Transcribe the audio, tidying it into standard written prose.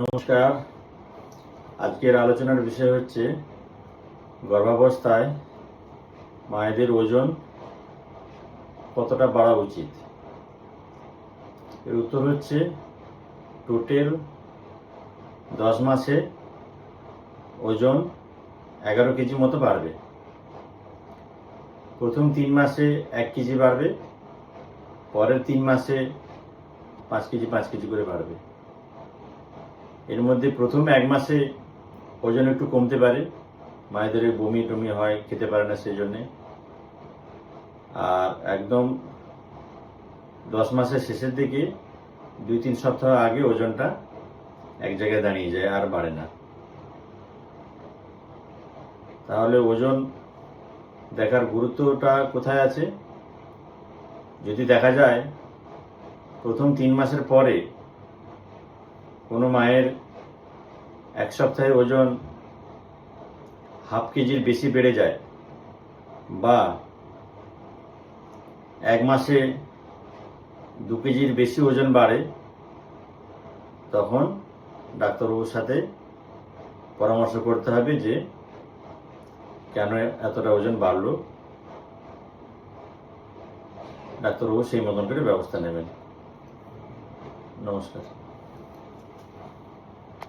নমস্কার। আজকের আলোচনার বিষয় হচ্ছে গর্ভাবস্থায় মায়েদের ওজন কতটা বাড়া উচিত। এর উত্তর হচ্ছে টোটাল 10 মাসে ওজন 11 কেজি মতো বাড়বে। প্রথম 3 মাসে 1 কেজি বাড়বে, পরের 3 মাসে 5 কেজি করে বাড়বে। এর মধ্যে প্রথম 1 মাসে ওজন একটু কমতে পারে, মায়েদের বমি টমি হয়, খেতে পারে না সেই জন্যে। আর একদম 10 মাসের শেষের দিকে 2-3 সপ্তাহ আগে ওজনটা এক জায়গায় দাঁড়িয়ে যায়, আর বাড়ে না। তাহলে ওজন দেখার গুরুত্বটা কোথায় আছে? যদি দেখা যায় প্রথম 3 মাসের পরে কোনো মায়ের 1 সপ্তাহে ওজন ½ কেজির বেশি বেড়ে যায়, বা 1 মাসে 2 কেজির বেশি ওজন বাড়ে, তখন ডাক্তারবাবুর সাথে পরামর্শ করতে হবে যে কেন এতটা ওজন বাড়লো। ডাক্তারবাবু সেই মতন করে ব্যবস্থা নেবেন। নমস্কার।